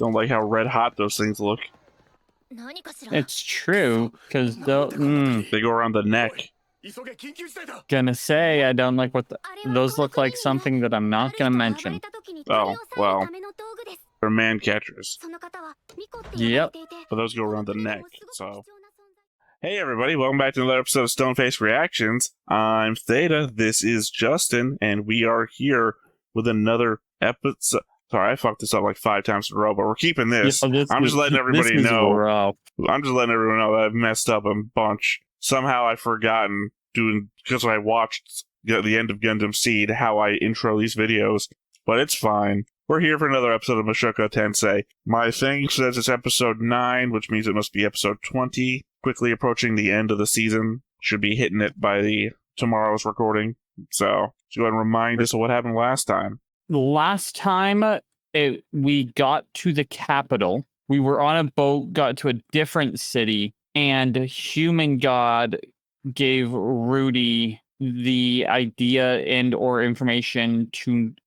Don't like how red hot those things look. It's true, because they go around the neck. Gonna say, I don't like what those look like something that I'm not gonna mention. Oh, well. They're man catchers. Yep. But those go around the neck, so. Hey everybody, welcome back to another episode of Stoneface Reactions. I'm Theta, this is Justin, and we are here with another episode. Sorry, I fucked this up like 5 times in a row, but we're keeping this. I'm just letting everybody know. I'm just letting everyone know that I've messed up a bunch. Somehow I've forgotten because I watched the end of Gundam Seed, how I intro these videos, but it's fine. We're here for another episode of Mushoku Tensei. My thing says it's episode 9, which means it must be episode 20. Quickly approaching the end of the season. Should be hitting it by tomorrow's recording. So, go ahead and remind us of what happened last time. Last time, we got to the capital. We were on a boat, got to a different city, and Human God gave Rudy the idea and or information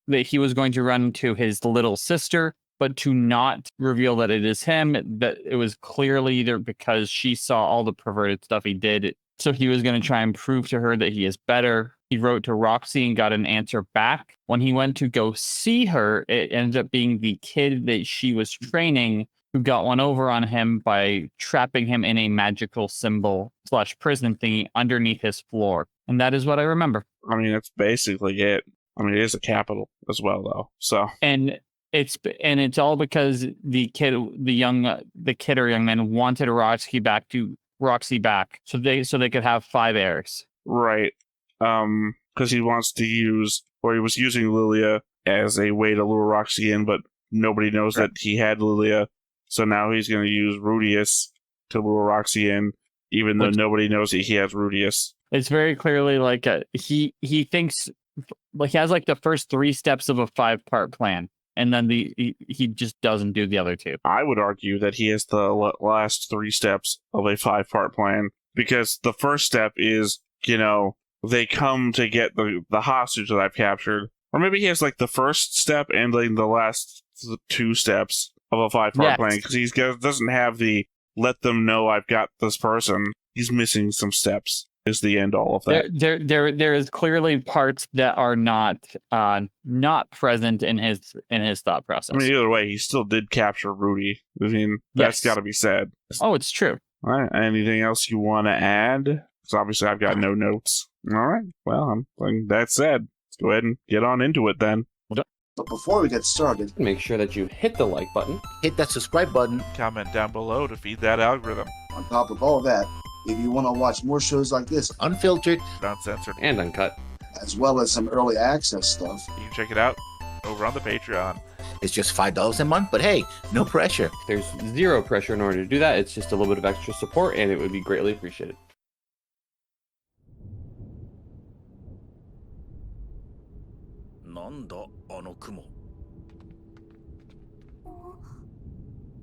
that he was going to run to his little sister, but to not reveal that it is him, that it was clearly there because she saw all the perverted stuff he did. So he was going to try and prove to her that he is better. He wrote to Roxy and got an answer back. When he went to go see her, it ended up being the kid that she was training who got one over on him by trapping him in a magical symbol / prison thingy underneath his floor. And that is what I remember. I mean, that's basically it. I mean, it is a capital as well, though. So and it's all because the kid or young man wanted Roxy back, so they could have 5 heirs. Right. Because he wants to he was using Lilia as a way to lure Roxy in, but nobody knows that he had Lilia. So now he's going to use Rudeus to lure Roxy in, even though nobody knows that he has Rudeus. It's very clearly like he thinks like he has like the first 3 steps of a 5-part plan, and then he just doesn't do the other 2. I would argue that he has the last 3 steps of a 5-part plan, because the first step is, they come to get the hostage that I've captured. Or maybe he has like the first step and like the last 2 steps of a 5-part plan, because he doesn't have the let them know I've got this person. He's missing some steps. Is the end all of that? There is clearly parts that are not present in his thought process. I mean, either way, he still did capture Rudy. I mean, that's got to be said. Oh, it's true. All right. Anything else you want to add? Because obviously I've got no notes. All right. Well, that said, let's go ahead and get on into it then. But before we get started, make sure that you hit the like button, hit that subscribe button, comment down below to feed that algorithm. On top of all that, if you want to watch more shows like this, unfiltered, uncensored, and uncut, as well as some early access stuff, you can check it out over on the Patreon. It's just $5 a month, but hey, no pressure. There's 0 pressure in order to do that. It's just a little bit of extra support, and it would be greatly appreciated.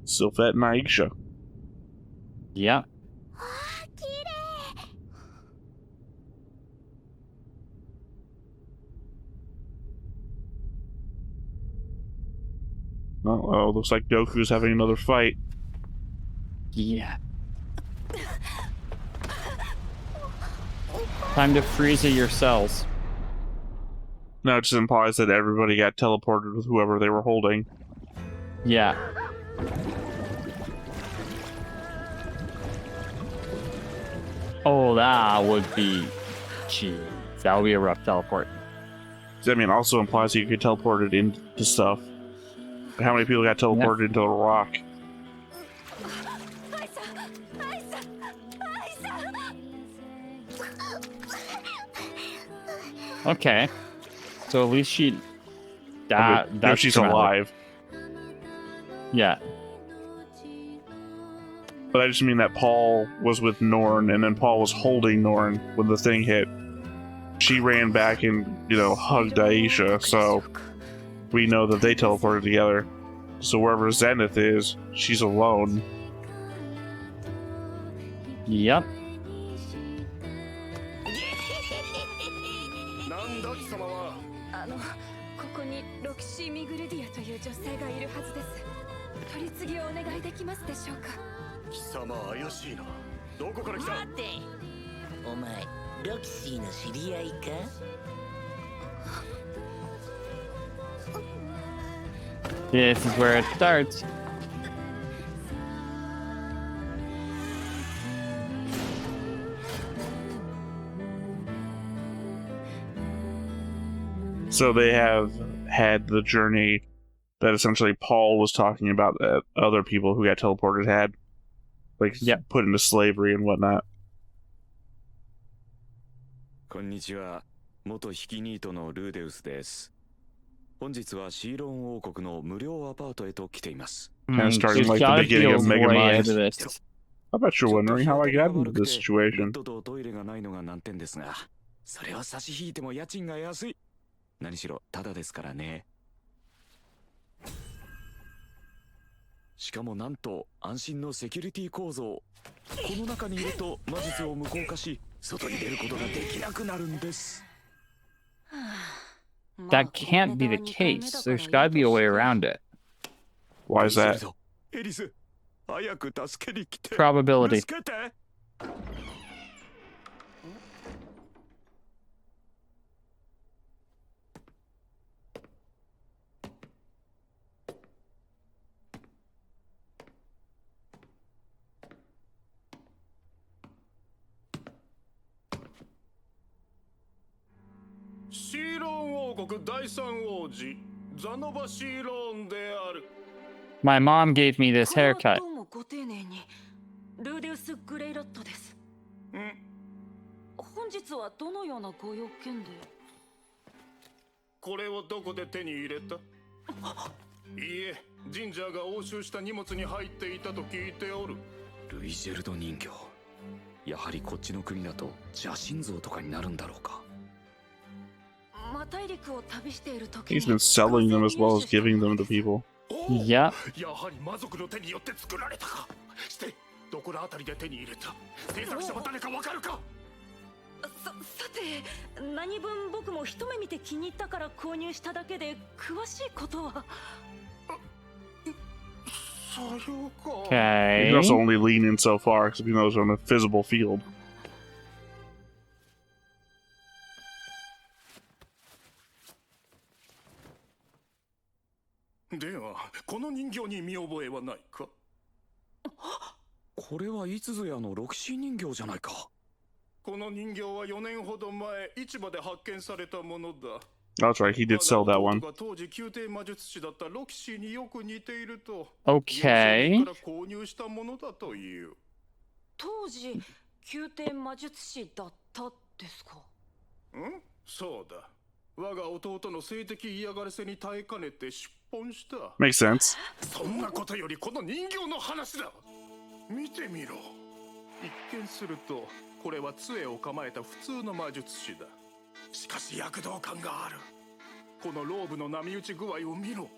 Sylphette and Aisha. Yeah. Oh, looks like Goku's having another fight. Yeah. Time to freeze your cells. No, it just implies that everybody got teleported with whoever they were holding. Yeah. Oh, that would be... Jeez. That would be a rough teleport. I mean, also implies that you get teleported into stuff. How many people got teleported into the rock? Okay. So at least she... That's she's alive. Yeah. But I just mean that Paul was with Norn, and then Paul was holding Norn when the thing hit. She ran back and, hugged Aisha, so we know that they teleported together. So wherever Zenith is, she's alone. Yep. いう女性がいるはずです。取り次ぎをお願いできますでしょうか。貴様怪しいな。どこから来た？待て。お前ロキシーの知り合いか？ This is where it starts. So they have had the journey that essentially Paul was talking about that other people who got teleported had. Like, Yep. put into slavery and whatnot. こんにちは。元ヒキニートのルーデウスです。本日はシーロン王国の無料アパートへと来ています。Kind of starting There's like the gotta be beginning a of Mega way out Minds. of this. I bet you're wondering how I got into this ベ situation. ッドとトイレがないのが難点ですが、それを差し引いても家賃が安い。何しろタダですからね。しかもなんと安心のセキュリティ構造。この中にいると魔術を無効化し、外に出ることができなくなるんです。That can't be the case. There's gotta be a way around it. Why is that? エリス、早く助けに来て。 Probability. 助けて。シーロン王国第三王子ザノバシーロンである。 My mom gave me this haircut. どうもご丁寧に。ルーデウス・グレイラットです。本日はどのようなご用件で？これをどこで手に入れた？いいえ、ジンジャーが押収した荷物に入っていたと聞いておる。ルイジェルド人形。やはりこっちの国だと邪神像とかになるんだろうか。マ大陸を旅している時に He's been selling them as well as giving them to people. Yep. やはり魔族の手によって作られたか。してどこらあたりで手に入れた？制作者は誰かわかるか？さて、何分僕も一目見て気に入ったから購入しただけで詳しいことは。さようか。 You can Okay. also only lean in so far because he knows on a visible field. では、この人形に見覚えはないか？これはいつぞやのロキシー人形じゃないか。この人形は4年ほど前、市場で発見されたものだ。 That's right, he did sell that one. 当時宮廷魔術師だったロキシーによく似ていると。 Okay. から購入したものだという。当時宮廷魔術師だったですか？そうだ。我が弟の性的嫌がらせに耐えかねて出奔した。 Makes sense. そんなことよりこの人形の話だ。見てみろ。一見するとこれは杖を構えた普通の魔術師だ。しかし躍動感がある。このローブの波打ち具合を見ろ。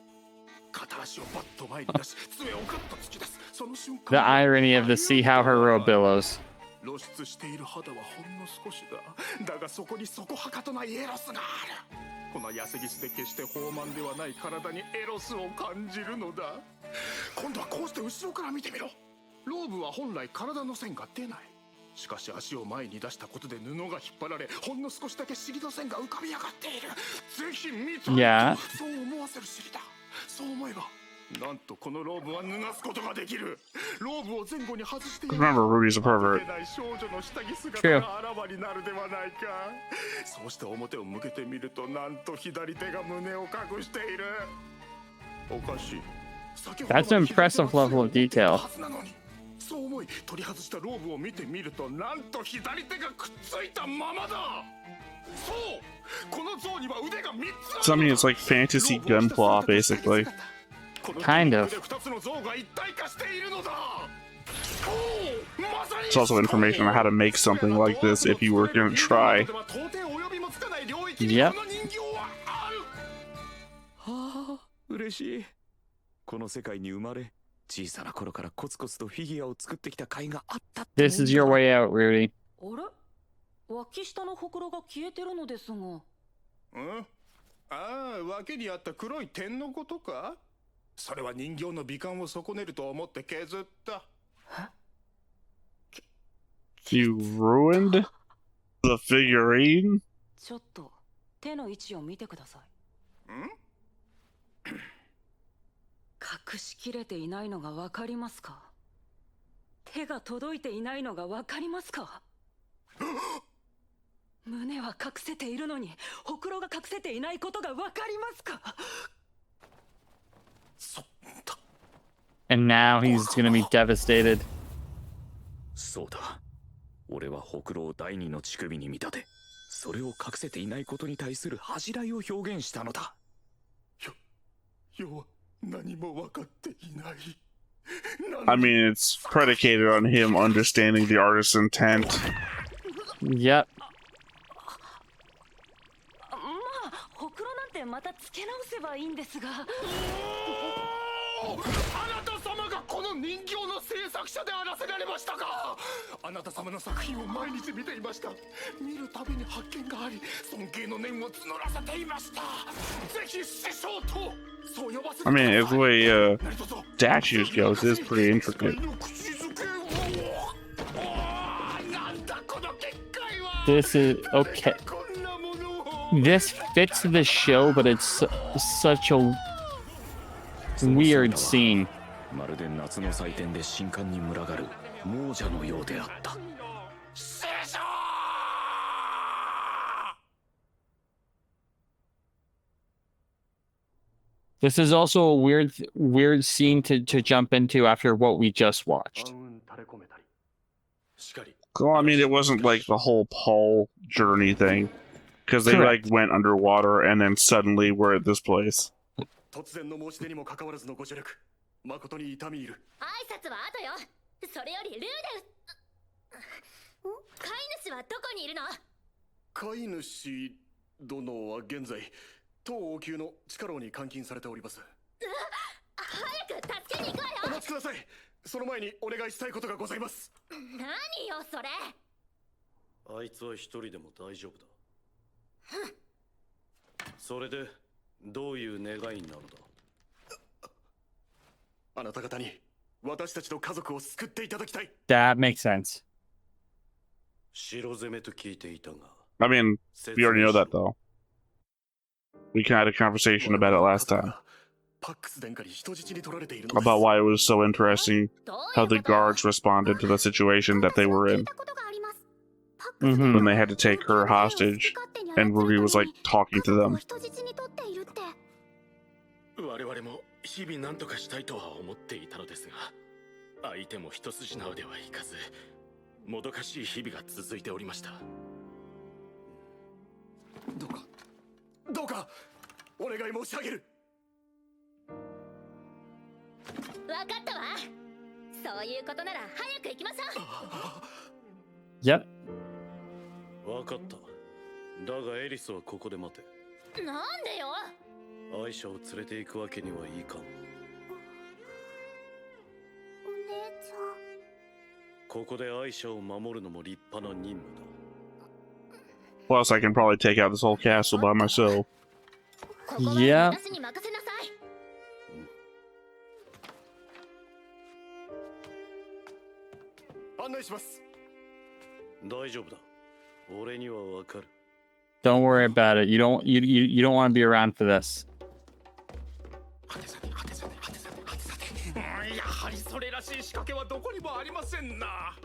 片足をバッと前に出し杖をグッと突き出す。その瞬 The 間 irony of the see how her robe billows. 露出している肌はほんの少しだ。だがそこにそこはかとないエロスがある。この痩せぎで決して豊満ではない体にエロスを感じるのだ。今度はこうして後ろから見てみろ。ローブは本来体の線が出ない。しかし足を前に出したことで布が引っ張られ、ほんの少しだけ尻の線が浮かび上がっている。ぜひ見たい。 Yeah. そう思わせる尻だ。そう思えばなんとこのローブは脱がすことができる。ローブを前後に外している。 Remember, Rudy's a pervert. 少女の下着姿があらわになるではないか。そうして表を向けてみると、なんと左手が胸を隠している。おかしい。 That's an impressive level of detail. そう思い取り外したローブを見てみると、なんと左手がくっついたままだ。そう、この像には腕が3つ。 So I mean, it's like fantasy gunpla, basically. Kind of. It's also information on how to make something like this if you were going to try. Yep. はあ、嬉しい。この世界に生まれ、小さな頃からコツコツとフィギュアを作ってきた甲斐があったってもんだ。 This is your way out, Rudy. あれ？脇下のほくろが消えてるのですが。ああ、脇にあった黒い点のことか。それは人形の美観を損ねると思って削った。 You ruined the figurine? ちょっと手の位置を見てください。ん？隠しきれていないのがわかりますか？手が届いていないのがわかりますか？胸は隠せているのにほくろが隠せていないことがわかりますか？ And now he's gonna be devastated. そうだ。俺はほくろを第二の乳首に見立て、それを隠せていないことに対する恥じらいを表現したのだ。よは何も分かっていない。 I mean, it's predicated on him understanding the artist's intent. Yep. まあほくろなんてまた付け直せばいいんですが。あなた様がこの人形の制作者であらせられましたか。あなた様の作品を毎日見ていました。見るたびに発見があり、尊敬の念を募らせていました。ぜひ師匠とそう呼ばせてください。 I mean, it's the way statues goes is pretty intricate. This is okay. This fits the show, but it's such a weird scene. まるで夏の祭典で神官に群がる亡者のようであった。 This is also a weird scene to jump into after what we just watched. Well, I mean, it wasn't like the whole Paul journey thing, because they Correct. like went underwater and then suddenly we're at this place. 突然の申し出にもかかわらずのご助力、誠に痛み入る。挨拶は後よ。それよりルーデウス。飼い主はどこにいるの？飼い主殿は現在当王宮の地下牢に監禁されております。早く助けに行くわよ。お待ちください。その前にお願いしたいことがございます。何よそれ。あいつは一人でも大丈夫だ。それでどういう願いになるのだ。あなた方に私たちの家族を救っていただきたい。 That makes sense. 城攻めと聞いていたが。 I mean, we already know that though. We had a conversation about it last time. About why it was so interesting how the guards responded to the situation that they were in. When they had to take her hostage, and Rudy was like talking to them. 我々も日々何とかしたいとは思っていたのですが、相手も一筋縄ではいかず、もどかしい日々が続いておりました。どうかお願い申し上げる。わかったわ。そういうことなら早く行きましょう。 Yep. わかった。だがエリスはここで待て。なんでよ。アイシャを連れて行くわけにはいいかん。お姉ちゃん。ここでアイシャを守るのも立派な任務だ。 Plus, I can probably take out this whole castle by myself. Yeah. 私に任せなさい。案内します。大丈夫だ。俺にはわかる。 Don't worry about it. You don't want to be around for this. やはりそれらしい仕掛けはどこにもありませんな。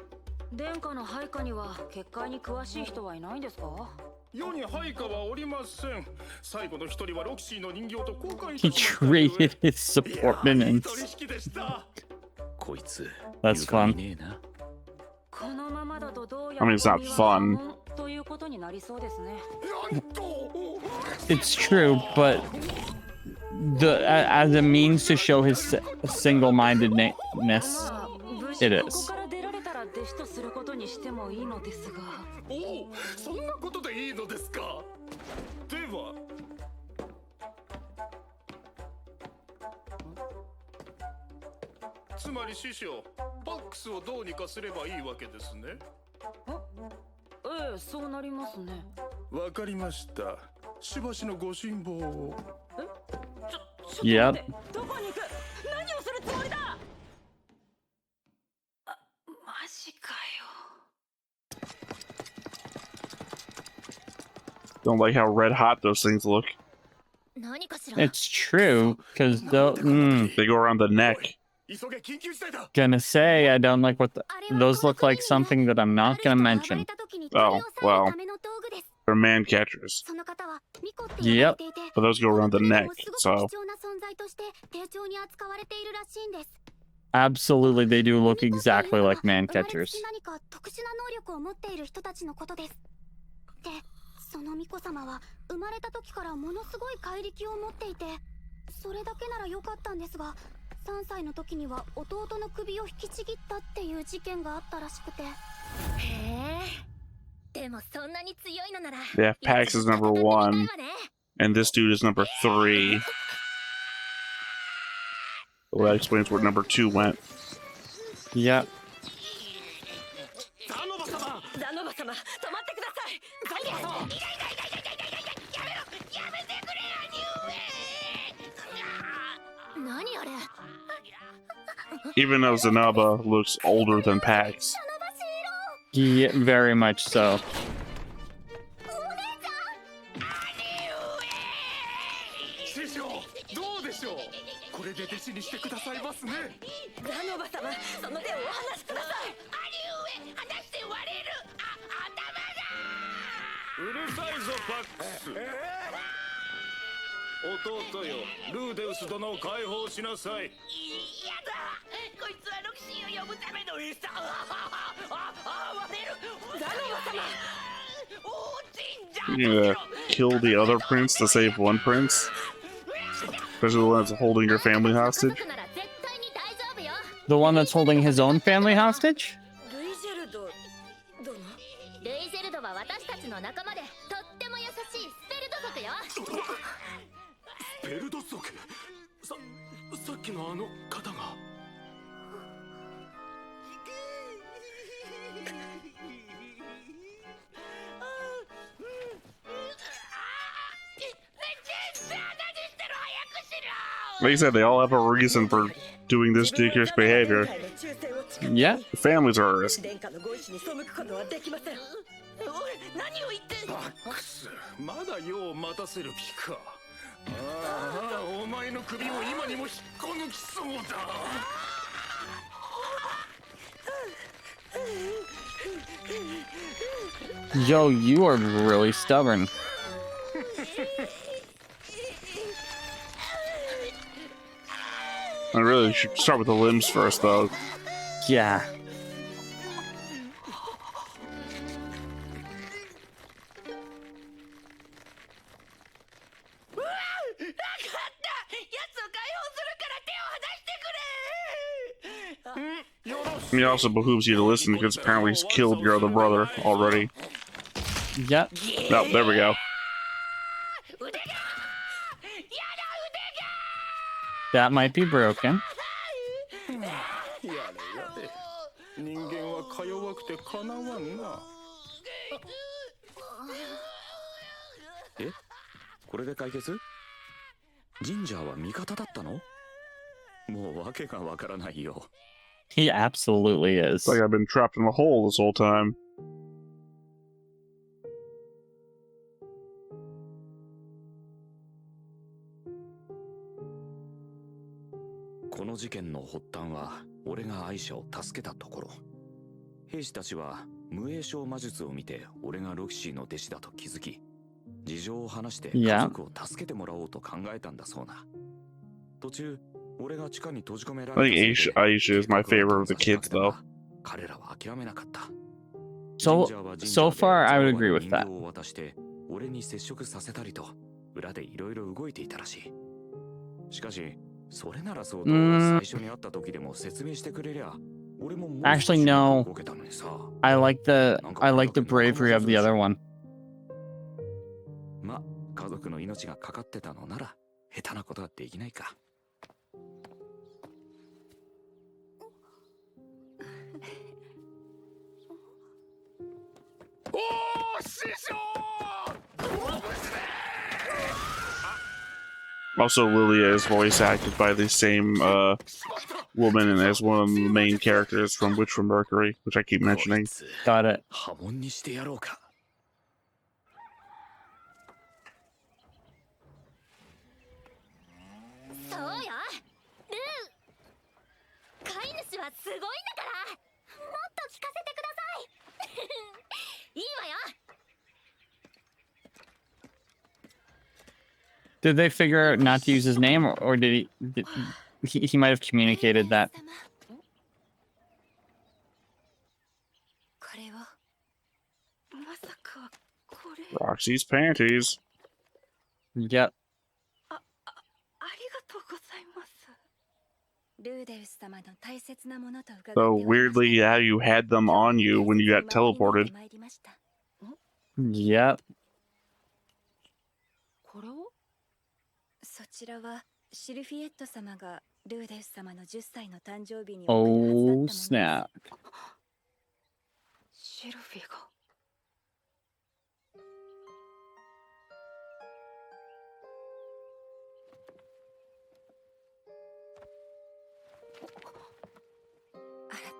殿下の配下には結界に詳しい人はいないんですか？世に配下はおりません。最後の一人はロキシーの人形と交換い He たしました。 traded his support minions. 取引でした。こいつ、 That's fun. ねえな。このままだとどうや I mean, it's not ら fun. ということになりそうですね。なんと It's true, but as a means to show his single-mindedness, まあ無事 it ここ is. から出られたら弟子とすることにしてもいいのですが。おお、そんなことでいいのですか。ではつまり師匠、パックスをどうにかすればいいわけですね。ええ、そうなりますね。わかりました。しばしのご辛抱を。Yep. どこに行く？何をするつもりだ？マジかよ。 Don't like how red hot those things look. 何かしら。 It's true, because They go around the neck. 急げ緊急事態だ。 gonna say I don't like what those look like something that I'm not gonna mention. Oh, well. They're man catchers. その方はミコって呼 Yep. ばれていて、 But those go around the neck, すご so く貴重な存在として丁重に扱われているらしいんです。 Absolutely, they do look ミコという exactly のは like man 生まれ catchers. つき何か特殊な能力を持っている人たちのことです。で、そのミコ様は生まれた時からものすごい怪力を持っていて、それだけなら良かったんですが、3歳の時には弟の首を引きちぎったっていう事件があったらしくて。へえ。でもそんなに強いのなら。 yeah, Pax is number 1, and this dude is number 3. Well, that explains where number 2 went. Yep. ザノバ様、止まってください。ザノバ様。何あれ。 Even though Zanaba looks older than Pax. Yeah, very much so. 師匠、どうでしょう。これで弟子にしてくださいますね。ザノバ様、その手をお離しください。離して割れる。頭が。うるさいぞパックス。弟よ、ルーデウス殿を解放しなさい。やだ。こいつはロキシーを呼ぶための餌。割れる。ザノバ様。 You gonna kill the other prince to save one prince? Especially the one that's holding your family hostage? The one that's holding his own family hostage? ルイジェルド殿。ルイゼルドは私たちの仲間でとっても優しいスペルド族よ。スペルド族。さっきのあの方が。 Like I said, they all have a reason for doing this ridiculous behavior. Yeah. The families are at risk. 殿下のご意志に背くことはできません。おい、何を言ってんの？バックス、まだ用を待たせる気か。ああ、お前の首を今にも引っこ抜きそうだ。 Yo, you are really stubborn. I really should start with the limbs first, though. Yeah. I mean, it also behooves you to listen because apparently he's killed your other brother already. Yep. No, there we go. That might be broken. やれやれ。人間はか弱くてかなわんな。え、これで解決？ジンジャーは味方だったの？もうわけがわからないよ。 He absolutely is. It's like I've been trapped in a hole this whole time. この事件の発端は俺がアイシャを助けたところ、兵士たちは無影症魔術を見て俺がロキシーの弟子だと気づき、事情を話して家族を助けてもらおうと考えたんだそうな。途中俺が地下に閉じ込められ I think Aisha is my favorite of the kids, though. 彼らは諦めなかった。 So far, I would agree with that. 人形を渡して俺に接触させたりと裏でいろいろ動いていたらしい。しかしそれならそうと最初に会った時でも説明してくれりゃ俺ももう Actually, no. 動けたのにさ。 I like the bravery of the other one. ま、家族の命がかかってたのなら下手なことはできないか。おー、師匠！ Also, Lilia is voice acted by the same woman as one of the main characters from Witch from Mercury, which I keep mentioning. Got it. 破門にしてやろうか。そうよ、ルー。飼い主はすごいんだから、もっと聞かせてください。いいわよ。Did they figure out not to use his name, or did he might have communicated that? これをまさかこれ Roxy's panties. Yep. ありがとうございます。ルーデウス様の大切なものと伺って So weirdly, how you had them on you when you got teleported. Yep. これをそちらはシルフィエット様がルーデウス様の10歳の誕生日に Oh snap. シルフィが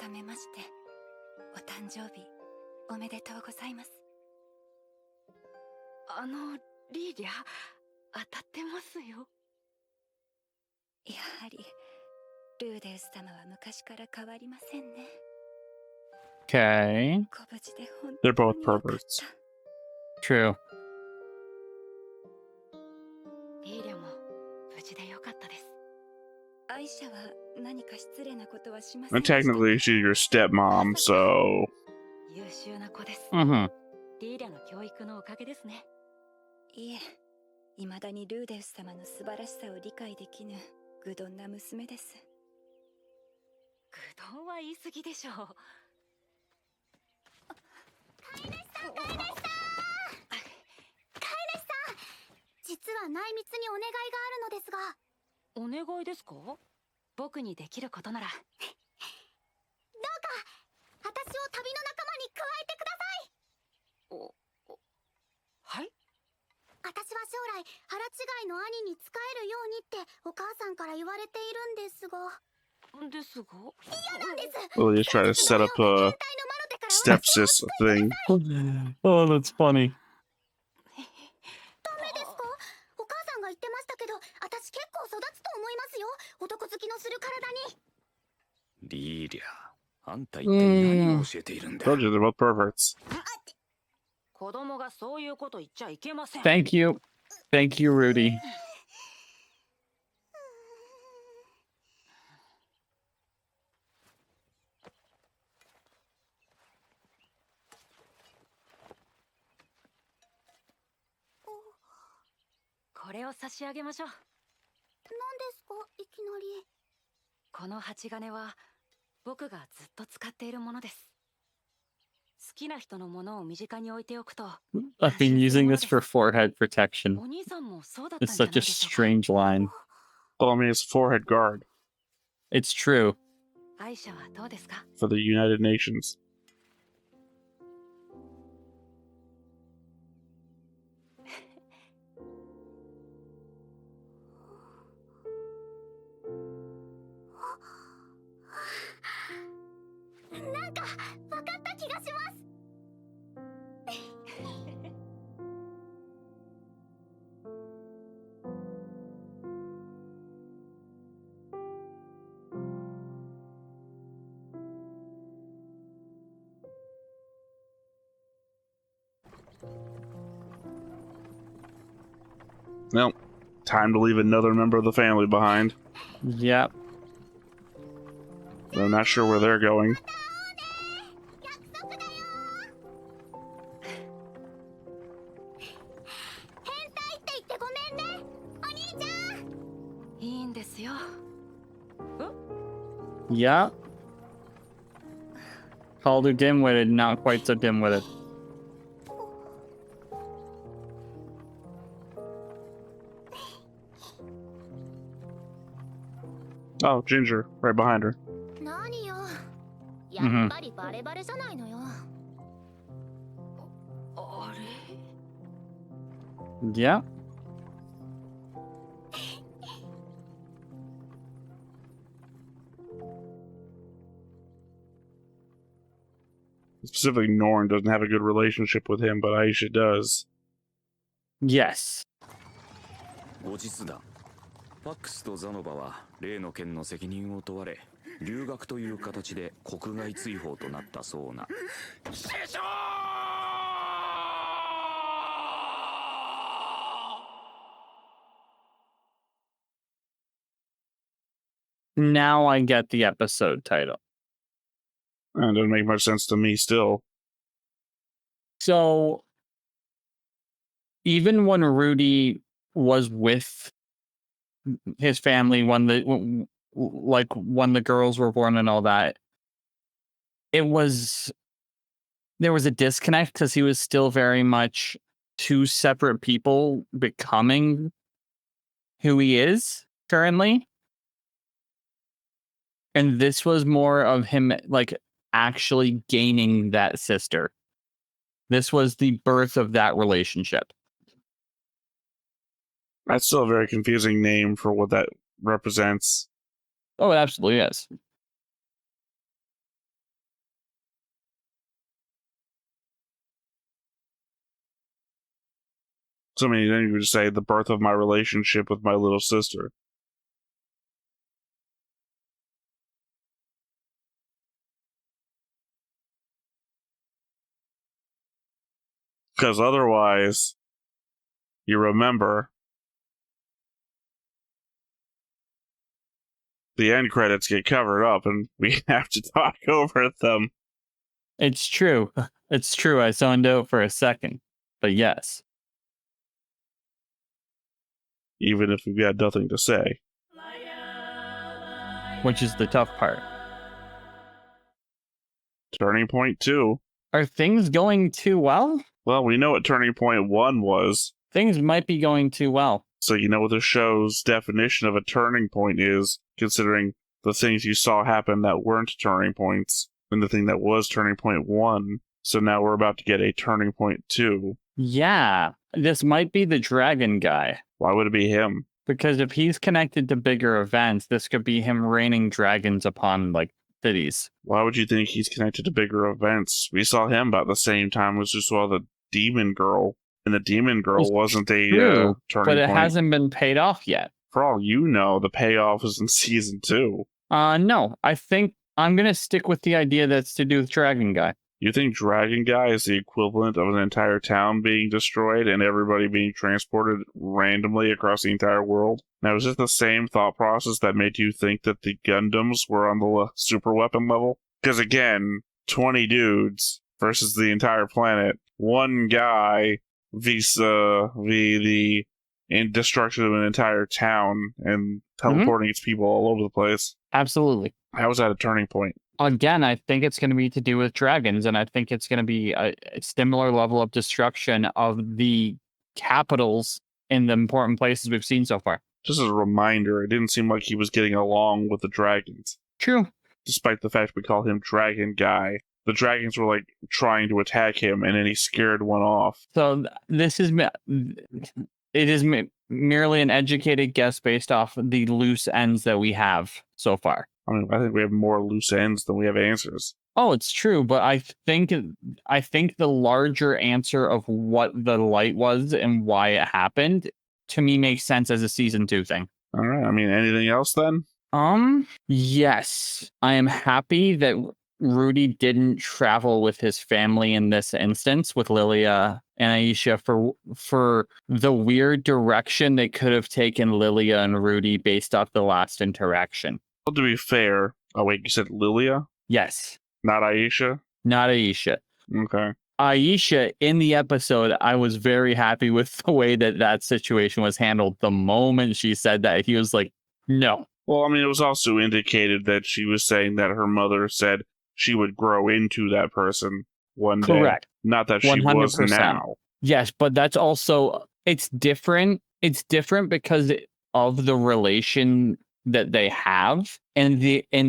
改めましてお誕生日おめでとうございます。リーリャ当たってますよ。やはりルーデウス様は昔から変わりませんね。 Okay. ご無事で本 They're 当 both によかっ perverts. た。 True. リーリャも無事でよかったです。アイシャは何か失礼なことはしません And でしたか？ technically, she's your stepmom, so 優秀な子です。 Mm-hmm. リーリャの教育のおかげですね。いえ、未だにルーデウス様の素晴らしさを理解できぬ愚鈍な娘です。愚鈍は言い過ぎでしょう。飼い主さん、飼い主さん。飼い主さん、実は内密にお願いがあるのですが。お願いですか？僕にできることなら。どうか私を旅の仲間に加えてください。はい？私は将来腹違いの兄に仕えるようにってお母さんから言われているんですが。ですが？嫌なんです。 Lilia's trying to set up a stepsis thing. Oh, that's funny. ダメですか？お母さんが言ってましたけど、私結構育つと思いますよ。男好きのする体に。リーリャ、あんた一体何を教えているんだ。 Told you they're both perverts. 子供がそういうこと言っちゃいけません。 Thank you. Thank you, Rudy. これを差し上げましょう。何ですか、いきなり。この鉢金は僕がずっと使っているものです。好きな人のものを身近に置いておくと。 I've been using this for forehead protection. お兄さんもそうだったん It's じゃない such で a しょうか。 strange line. Well, I mean, it's a forehead guard It's true. アイシャはどうですか？ for the United Nations. なんか分かった気がします。Well, time to leave another member of the family behind. Yep. I'm not sure where they're going. 約束だよ。変態って言ってごめんね、お兄ちゃん。いいんですよ。 Yep. Called her dim-witted, not quite so dim-witted. Oh, Ginger, right behind her. 何よ。やっぱりバレバレじゃないのよ。あれ？ Yep. Specifically, Norn doesn't have a good relationship with him, but Aisha does. Yes. 後日談。ファックスとザノバは例の件の責任を問われ、留学という形で国外追放となったそうな。師匠 Now I get the episode title. It doesn't make much sense to me still. So, even when Rudy was with his family, when the girls were born and all that, there was a disconnect because he was still very much two separate people becoming who he is currently. And this was more of him like actually gaining that sister. This was the birth of that relationship. That's still a very confusing name for what that represents. Oh, it absolutely is. So, I mean, then you would say the birth of my relationship with my little sister. Because otherwise, you remember, the end credits get covered up and we have to talk over them. It's true. It's true. I zoned out for a second. But yes. Even if we've got nothing to say. Which is the tough part. Turning Point 2. Are things going too well? Well, we know what Turning Point 1 was. Things might be going too well. So you know what the show's definition of a turning point is, considering the things you saw happen that weren't turning points, and the thing that was Turning Point 1. So now we're about to get a Turning Point 2. Yeah, this might be the dragon guy. Why would it be him? Because if he's connected to bigger events, this could be him raining dragons upon, like, cities. Why would you think he's connected to bigger events? We saw him about the same time as we saw the demon girl. And the demon girl wasn't a turning but it point. hasn't been paid off yet. For all you know, the payoff is in season 2. No, I think I'm going to stick with the idea that's to do with Dragon Guy. You think Dragon Guy is the equivalent of an entire town being destroyed and everybody being transported randomly across the entire world? Now, is this the same thought process that made you think that the Gundams were on the super weapon level? Because again, 20 dudes versus the entire planet. One guy vis-a-vis the destruction of an entire town and teleporting its people all over the place. Absolutely. How was that a turning point? Again, I think it's going to be to do with dragons, and I think it's going to be a similar level of destruction of the capitals in the important places we've seen so far. Just as a reminder, it didn't seem like he was getting along with the dragons. True. Despite the fact we call him Dragon Guy. The dragons were, like, trying to attack him, and then he scared one off. So this is... It is merely an educated guess based off the loose ends that we have so far. I mean, I think we have more loose ends than we have answers. Oh, it's true, but I think the larger answer of what the light was and why it happened, to me, makes sense as a season 2 thing. All right. I mean, anything else then? Yes. I am happy that Rudy didn't travel with his family in this instance with Lilia and Aisha for the weird direction they could have taken Lilia and Rudy based off the last interaction. Well, to be fair, oh wait, you said Lilia? Yes. Not Aisha? Not Aisha. Okay. Aisha, in the episode, I was very happy with the way that situation was handled. The moment she said that, he was like, no. Well, I mean, it was also indicated that she was saying that her mother said she would grow into that person one day. Correct. Not that she 100%. was now. Yes, but that's also, it's different. It's different because of the relation that they have. And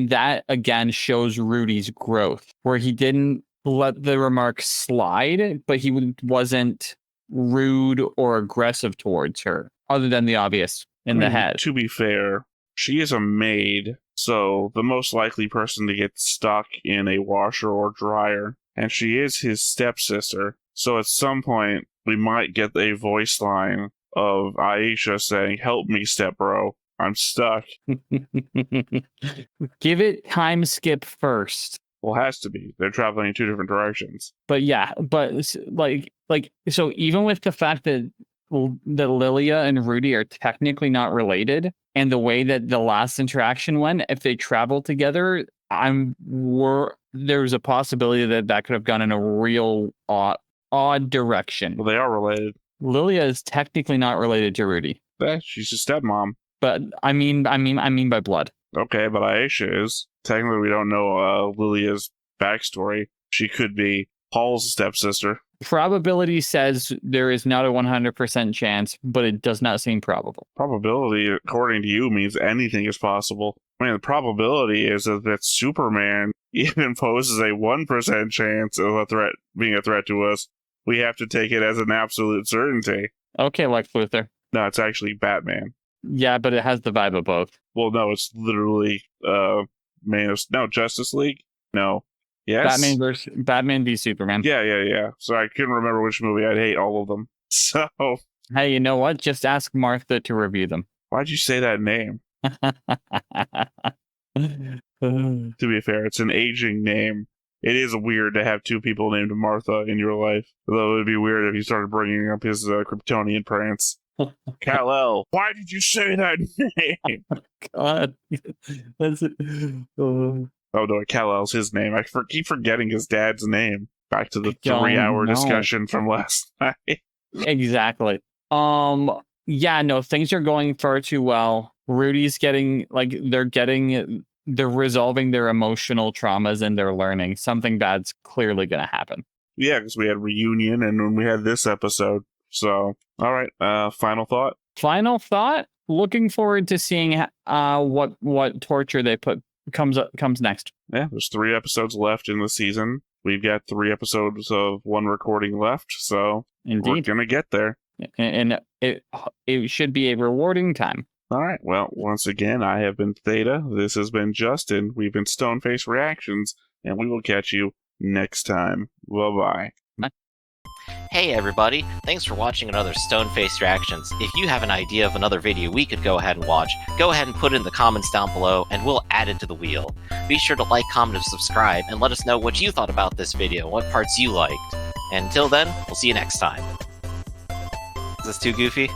that, again, shows Rudy's growth, where he didn't let the remark slide, but he wasn't rude or aggressive towards her, other than the obvious in the head. To be fair, she is a maid, so the most likely person to get stuck in a washer or dryer And she is his stepsister. So at some point, we might get a voice line of Aisha saying, "Help me, stepbro. I'm stuck." Give it time skip first. Well, it has to be. They're traveling in two different directions. But yeah, but like so even with the fact that Lilia and Rudy are technically not related, and the way that the last interaction went, if they traveled together, there's a possibility that could have gone in a real odd direction. Well, they are related. Lilia is technically not related to Rudy. She's his stepmom. But I mean by blood. Okay, but Aisha is. Technically, we don't know Lilia's backstory. She could be Paul's stepsister. Probability says there is not a 100% chance, but it does not seem probable. Probability, according to you, means anything is possible. I mean, the probability is that Superman even poses a 1% chance of being a threat to us. We have to take it as an absolute certainty. Okay, Lex Luthor. No, it's actually Batman. Yeah, but it has the vibe of both. Well, no, it's literally Justice League? No. Yes? Batman v Superman. Yeah. So I couldn't remember which movie. I'd hate all of them. So... Hey, you know what? Just ask Martha to review them. Why'd you say that name? To be fair, it's an aging name. It is weird to have two people named Martha in your life. Although it would be weird if you started bringing up his Kryptonian parents. Kal-El, why did you say that name? God. That's it. Oh no, Kal-El's his name. I keep forgetting his dad's name. Back to the 3-hour discussion from last night. Exactly. Yeah, no, things are going far too well. Rudy's they're resolving their emotional traumas and they're learning. Something bad's clearly going to happen. Yeah, because we had Reunion and when we had this episode. So, all right, final thought? Final thought? Looking forward to seeing what torture they put comes next. Yeah, there's 3 episodes left in the season. We've got 3 episodes of one recording left, so Indeed. We're going to get there. And it should be a rewarding time. All right. Well, once again, I have been Theta. This has been Justin. We've been Stoneface Reactions, and we will catch you next time. Bye-bye. Hey everybody, thanks for watching another Stoneface Reactions. If you have an idea of another video we could go ahead and watch, go ahead and put it in the comments down below and we'll add it to the wheel. Be sure to like, comment, and subscribe and let us know what you thought about this video, what parts you liked. And until then, we'll see you next time. Is this too goofy?